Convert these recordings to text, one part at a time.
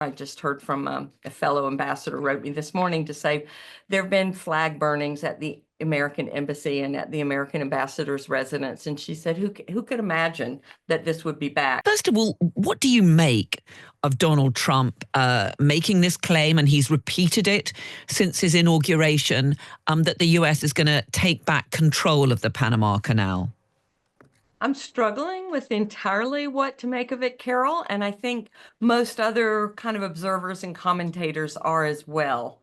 I just heard from a fellow ambassador wrote me this morning to say there have been flag burnings at the American embassy and at the American ambassador's residence. And she said, who could imagine that this would be back? First of all, what do you make of Donald Trump making this claim, and he's repeated it since his inauguration, that the US is going to take back control of the Panama Canal? I'm struggling with entirely what to make of it, Carol, and I think most other kind of observers and commentators are as well.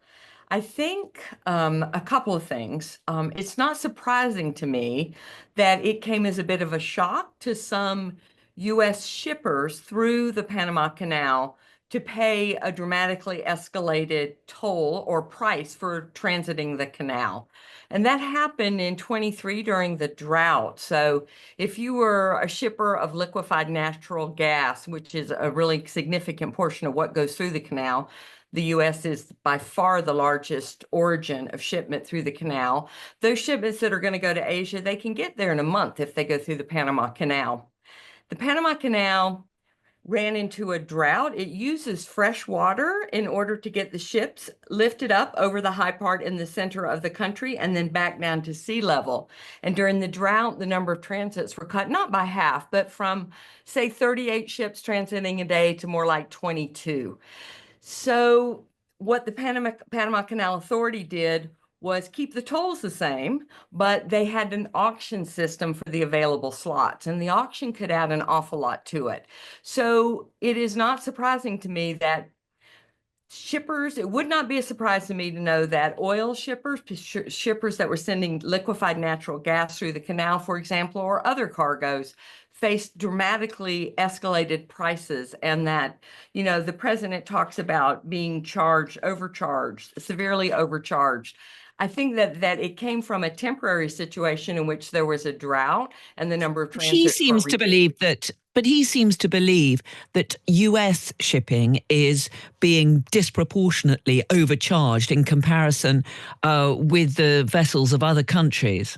I think a couple of things. It's not surprising to me that it came as a bit of a shock to some U.S. shippers through the Panama Canal to pay a dramatically escalated toll or price for transiting the canal. And that happened in 23 during the drought. So if you were a shipper of liquefied natural gas, which is a really significant portion of what goes through the canal, the U.S. is by far the largest origin of shipment through the canal. Those shipments that are going to go to Asia, they can get there in a month if they go through the Panama Canal. The Panama Canal ran into a drought. It uses fresh water in order to get the ships lifted up over the high part in the center of the country and then back down to sea level. And during the drought, the number of transits were cut, not by half, but from, say, 38 ships transiting a day to more like 22. So what the Panama Canal Authority did was keep the tolls the same, but they had an auction system for the available slots, and the auction could add an awful lot to it. So it is not surprising to me that shippers, it would not be a surprise to me to know that oil shippers, shippers that were sending liquefied natural gas through the canal, for example, or other cargoes, faced dramatically escalated prices, and that, you know, the president talks about being overcharged, severely overcharged. I think that it came from a temporary situation in which there was a drought and the number of He transits were seems to believe that, but he seems to believe that US shipping is being disproportionately overcharged in comparison with the vessels of other countries.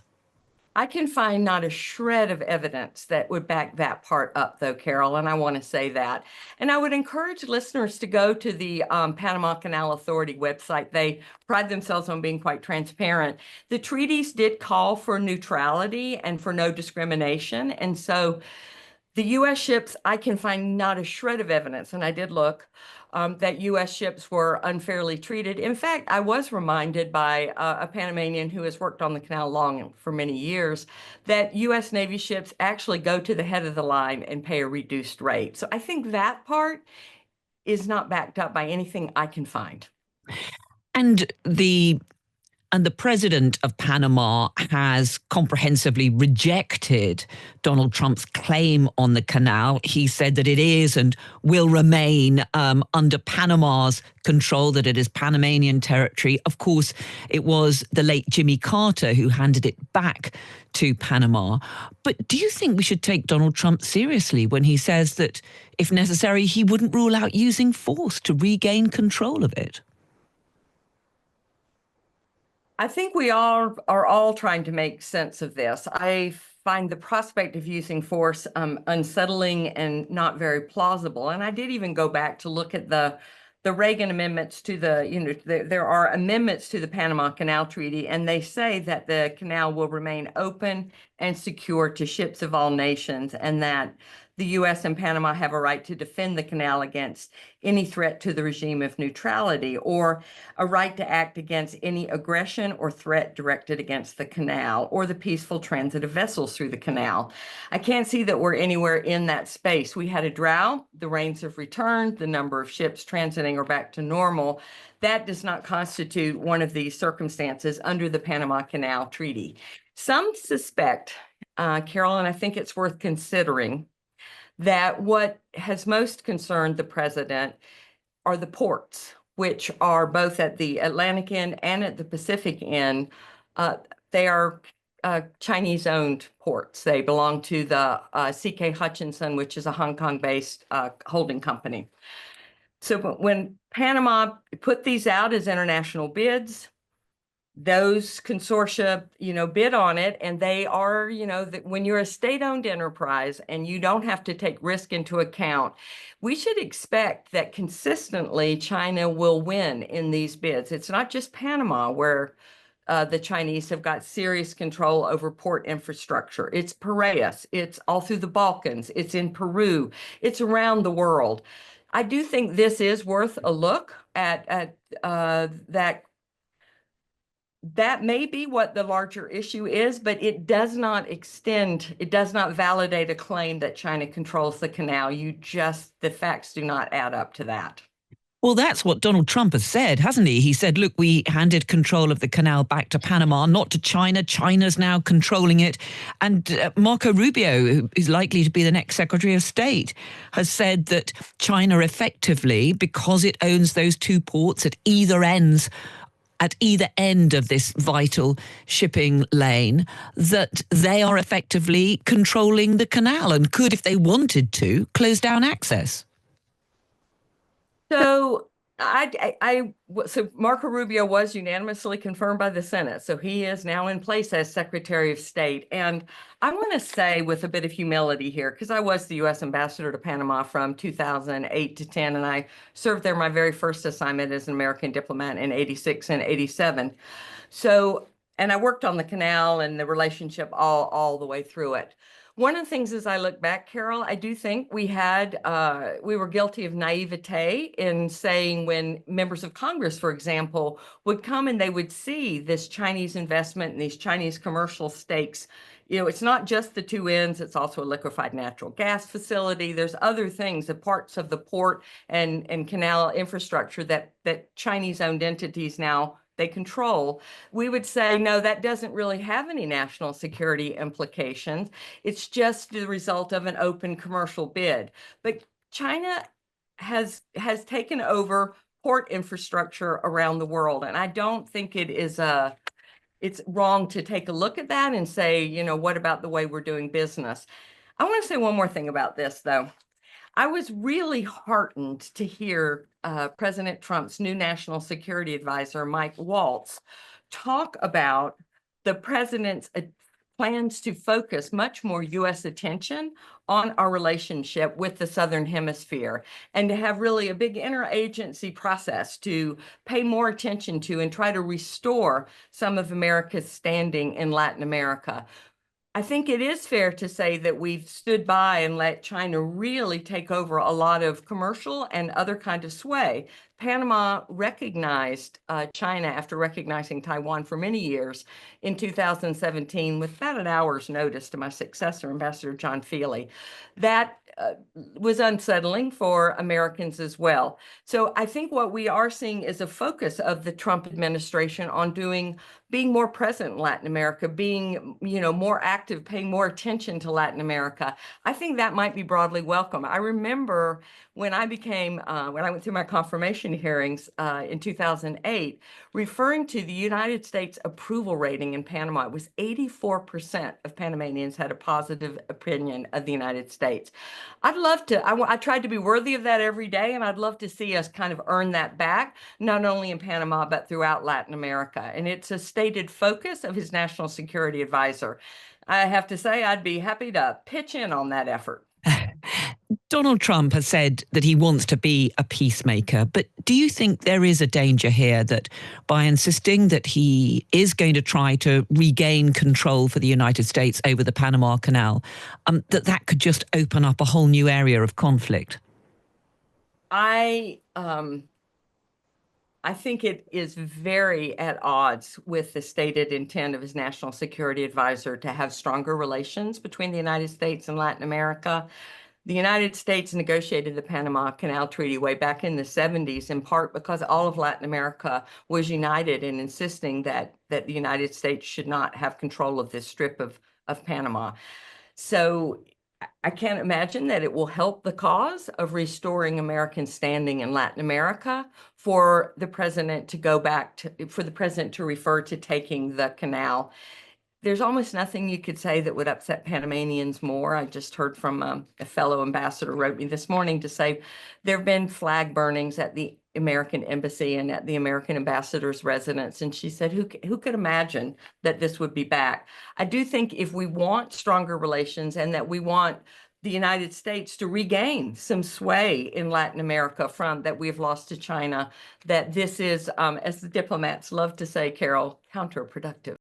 I can find not a shred of evidence that would back that part up, though, Carol, and I want to say that. And I would encourage listeners to go to the Panama Canal Authority website. They pride themselves on being quite transparent. The treaties did call for neutrality and for no discrimination. And so the U.S. ships, I can find not a shred of evidence, and I did look, that U.S. ships were unfairly treated. In fact, I was reminded by a Panamanian who has worked on the canal long for many years that U.S. Navy ships actually go to the head of the line and pay a reduced rate. So I think that part is not backed up by anything I can find. And the president of Panama has comprehensively rejected Donald Trump's claim on the canal. He said that it is and will remain under Panama's control, that it is Panamanian territory. Of course, it was the late Jimmy Carter who handed it back to Panama. But do you think we should take Donald Trump seriously when he says that, if necessary, he wouldn't rule out using force to regain control of it? I think we all are all trying to make sense of this. I find the prospect of using force unsettling and not very plausible. And I did even go back to look at the Reagan amendments to there are amendments to the Panama Canal Treaty, and they say that the canal will remain open and secure to ships of all nations, and that the U.S. and Panama have a right to defend the canal against any threat to the regime of neutrality, or a right to act against any aggression or threat directed against the canal or the peaceful transit of vessels through the canal. I can't see that we're anywhere in that space. We had a drought, the rains have returned, the number of ships transiting are back to normal. That does not constitute one of these circumstances under the Panama Canal Treaty. Some suspect, Carol, and I think it's worth considering, that what has most concerned the president are the ports, which are both at the Atlantic end and at the Pacific end. They are Chinese-owned ports. They belong to the C.K. Hutchinson, which is a Hong Kong-based holding company. So when Panama put these out as international bids, those consortia, bid on it, and they are, that when you're a state-owned enterprise and you don't have to take risk into account, we should expect that consistently China will win in these bids. It's not just Panama where the Chinese have got serious control over port infrastructure. It's Piraeus, it's all through the Balkans, it's in Peru, it's around the world. I do think this is worth a look at that may be what the larger issue is, but it does not validate a claim that China controls the canal. The facts do not add up to that. Well, that's what Donald Trump has said, hasn't he? He said, look, we handed control of the canal back to Panama, not to China. China's now controlling it. And Marco Rubio, who is likely to be the next Secretary of State, has said that China effectively, because it owns those two ports at either end of this vital shipping lane, that they are effectively controlling the canal and could, if they wanted to, close down access. So so Marco Rubio was unanimously confirmed by the Senate. So he is now in place as Secretary of State. And I want to say with a bit of humility here, because I was the U.S. ambassador to Panama from 2008 to 10, and I served there my very first assignment as an American diplomat in 86 and 87. So, and I worked on the canal and the relationship all the way through it. One of the things as I look back, Carol, I do think we were guilty of naivete in saying when members of Congress, for example, would come and they would see this Chinese investment and these Chinese commercial stakes. It's not just the two ends, it's also a liquefied natural gas facility. There's other things, the parts of the port and canal infrastructure that Chinese-owned entities now they control. We would say, no, that doesn't really have any national security implications. It's just the result of an open commercial bid. But China has taken over port infrastructure around the world. And I don't think it's wrong to take a look at that and say, what about the way we're doing business? I want to say one more thing about this, though. I was really heartened to hear President Trump's new national security advisor, Mike Waltz, talk about the president's plans to focus much more U.S. attention on our relationship with the Southern Hemisphere and to have really a big interagency process to pay more attention to and try to restore some of America's standing in Latin America. I think it is fair to say that we've stood by and let China really take over a lot of commercial and other kind of sway. Panama recognized China after recognizing Taiwan for many years in 2017 with about an hour's notice to my successor, Ambassador John Feely. That was unsettling for Americans as well. So I think what we are seeing is a focus of the Trump administration on being more present in Latin America, being, more active, paying more attention to Latin America. I think that might be broadly welcome. I remember when I went through my confirmation hearings in 2008, referring to the United States approval rating in Panama, it was 84% of Panamanians had a positive opinion of the United States. I'd love to, I tried to be worthy of that every day, and I'd love to see us kind of earn that back, not only in Panama, but throughout Latin America. And it's a stated focus of his national security advisor. I have to say, I'd be happy to pitch in on that effort. Donald Trump has said that he wants to be a peacemaker, but do you think there is a danger here that by insisting that he is going to try to regain control for the United States over the Panama Canal, that could just open up a whole new area of conflict? I think it is very at odds with the stated intent of his national security advisor to have stronger relations between the United States and Latin America. The United States negotiated the Panama Canal Treaty way back in the 70s, in part because all of Latin America was united in insisting that the United States should not have control of this strip of Panama. So I can't imagine that it will help the cause of restoring American standing in Latin America for the president to refer to taking the canal. there's almost nothing you could say that would upset Panamanians more. I just heard from a fellow ambassador wrote me this morning to say there have been flag burnings at the American embassy and at the American ambassador's residence. And she said, who could imagine that this would be back? I do think if we want stronger relations and that we want the United States to regain some sway in Latin America from that we've lost to China, that this is, as the diplomats love to say, Carol, counterproductive.